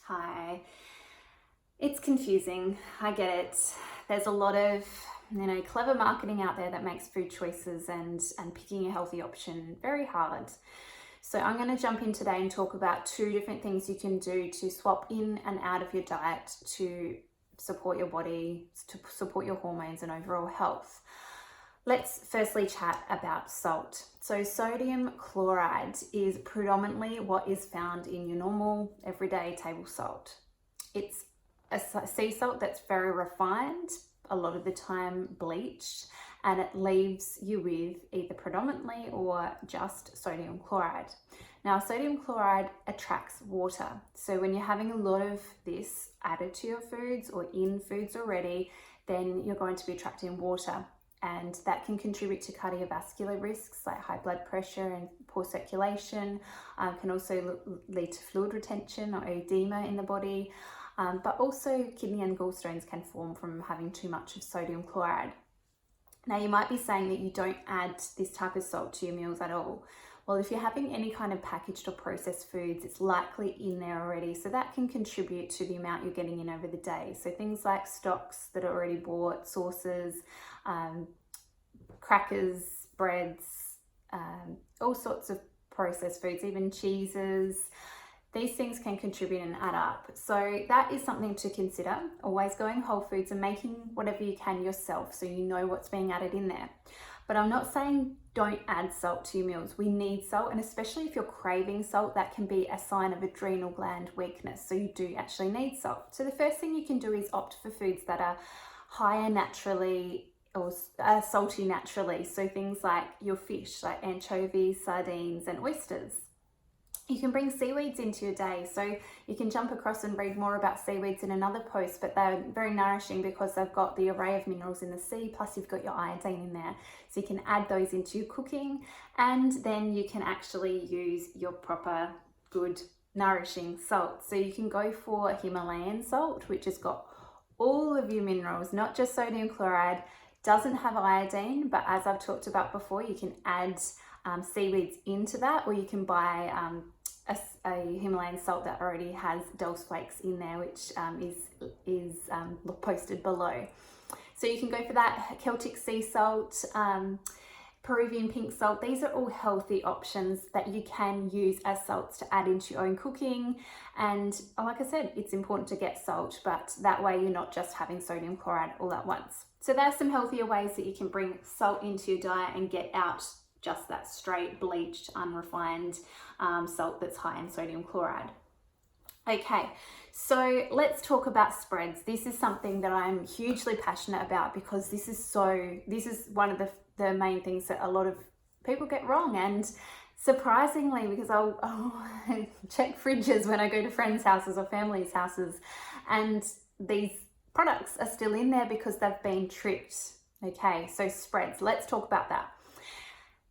Hi. It's confusing. I get it. There's a lot of, clever marketing out there that makes food choices and picking a healthy option very hard. So I'm going to jump in today and talk about two different things you can do to swap in and out of your diet to support your body, to support your hormones and overall health. Let's firstly chat about salt. So sodium chloride is predominantly what is found in your normal everyday table salt. It's a sea salt that's very refined, a lot of the time bleached, and it leaves you with either predominantly or just sodium chloride. Now, sodium chloride attracts water. So when you're having a lot of this added to your foods or in foods already, then you're going to be attracting water. And that can contribute to cardiovascular risks like high blood pressure and poor circulation, can also lead to fluid retention or edema in the body, but also kidney and gallstones can form from having too much of sodium chloride. Now you might be saying that you don't add this type of salt to your meals at all. Well, if you're having any kind of packaged or processed foods, it's likely in there already. So that can contribute to the amount you're getting in over the day. So things like stocks that are already bought, sauces, crackers, breads, all sorts of processed foods, even cheeses. These things can contribute and add up. So that is something to consider. Always going whole foods and making whatever you can yourself so you know what's being added in there. But I'm not saying don't add salt to your meals. We need salt, and especially if you're craving salt, that can be a sign of adrenal gland weakness. So you do actually need salt. So the first thing you can do is opt for foods that are higher naturally or salty naturally. So things like your fish, like anchovies, sardines, and oysters. You can bring seaweeds into your day. So you can jump across and read more about seaweeds in another post, but they're very nourishing because they've got the array of minerals in the sea, plus you've got your iodine in there. So you can add those into your cooking, and then you can actually use your proper good nourishing salt. So you can go for Himalayan salt, which has got all of your minerals, not just sodium chloride, doesn't have iodine, but as I've talked about before, you can add seaweeds into that, or you can buy a Himalayan salt that already has Dell's flakes in there, which is posted below. So you can go for that. Celtic sea salt, Peruvian pink salt. These are all healthy options that you can use as salts to add into your own cooking. And like I said, it's important to get salt, but that way you're not just having sodium chloride all at once. So there's some healthier ways that you can bring salt into your diet and get out just that straight, bleached, unrefined salt that's high in sodium chloride. Okay, so let's talk about spreads. This is something that I'm hugely passionate about because this is one of the main things that a lot of people get wrong. And surprisingly, because I'll check fridges when I go to friends' houses or family's houses, and these products are still in there because they've been tricked. Okay, so spreads, let's talk about that.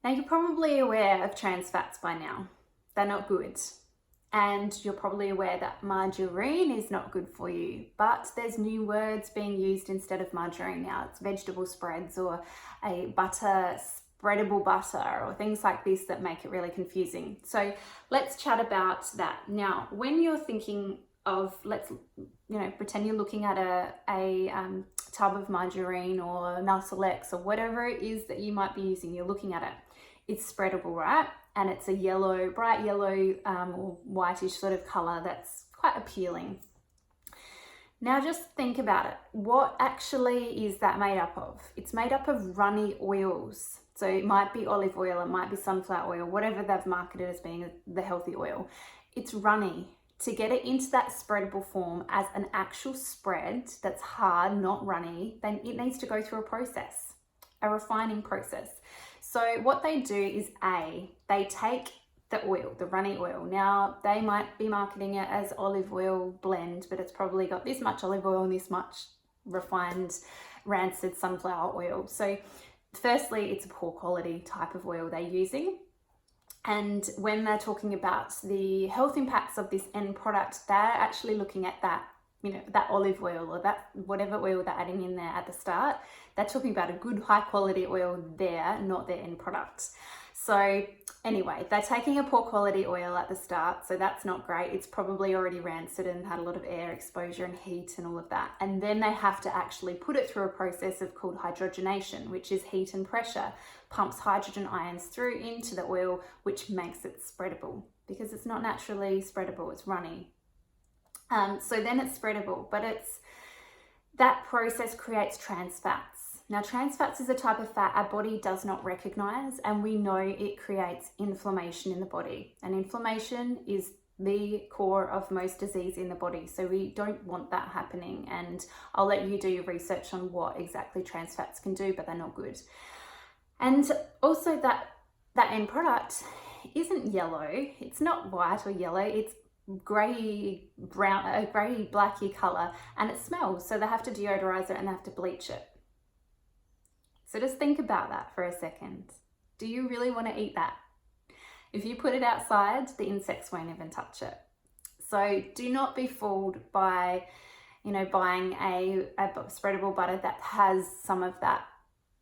Now, you're probably aware of trans fats by now. They're not good. And you're probably aware that margarine is not good for you, but there's new words being used instead of margarine now. It's vegetable spreads or a butter, spreadable butter, or things like this that make it really confusing. So let's chat about that. Now, when you're thinking of, pretend you're looking at a tub of margarine or Nutella or whatever it is that you might be using, you're looking at it. It's spreadable, right? And it's a yellow, bright yellow or whitish sort of color that's quite appealing. Now just think about it. What actually is that made up of? It's made up of runny oils. So it might be olive oil, it might be sunflower oil, whatever they've marketed as being the healthy oil. It's runny. To get it into that spreadable form as an actual spread that's hard, not runny, then it needs to go through a process, a refining process. So what they do is they take the oil, the runny oil. Now they might be marketing it as olive oil blend, but it's probably got this much olive oil and this much refined rancid sunflower oil. So firstly, it's a poor quality type of oil they're using. And when they're talking about the health impacts of this end product, they're actually looking at that, that olive oil or that whatever oil they're adding in there at the start. They're talking about a good high quality oil there, not their end product. So anyway, they're taking a poor quality oil at the start, so that's not great. It's probably already rancid and had a lot of air exposure and heat and all of that. And then they have to actually put it through a process called hydrogenation, which is heat and pressure, pumps hydrogen ions through into the oil, which makes it spreadable, because it's not naturally spreadable, it's runny. So then it's spreadable, but that process creates trans fats. Now, trans fats is a type of fat our body does not recognize, and we know it creates inflammation in the body. And inflammation is the core of most disease in the body. So we don't want that happening. And I'll let you do your research on what exactly trans fats can do, but they're not good. And also that end product isn't yellow. It's not white or yellow. It's grey brown, a grey blacky color, and it smells. So they have to deodorize it and they have to bleach it. So just think about that for a second. Do you really want to eat that? If you put it outside, the insects won't even touch it. So do not be fooled by, buying a spreadable butter that has some of that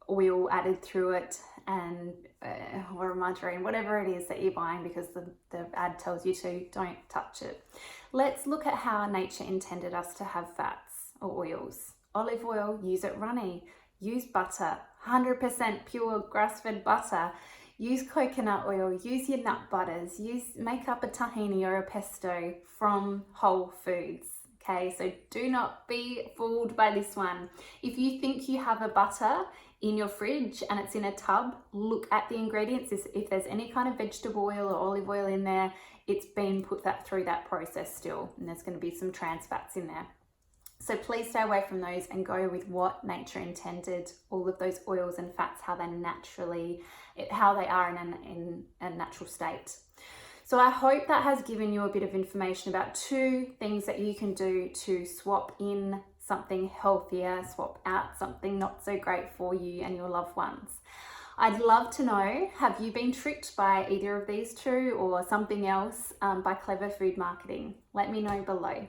oil added through it, and or a margarine, whatever it is that you're buying, because the ad tells you to. Don't touch it. Let's look at how nature intended us to have fats or oils. Olive oil, use it runny. Use butter, 100% pure grass-fed butter. Use coconut oil, use your nut butters, make up a tahini or a pesto from whole foods. Okay, so do not be fooled by this one. If you think you have a butter in your fridge and it's in a tub, look at the ingredients. If there's any kind of vegetable oil or olive oil in there, it's been put through that process still, and there's going to be some trans fats in there. So please stay away from those and go with what nature intended, all of those oils and fats, how they are in a natural state. So I hope that has given you a bit of information about 2 things that you can do to swap in something healthier, swap out something not so great for you and your loved ones. I'd love to know, have you been tricked by either of these 2 or something else by clever food marketing? Let me know below.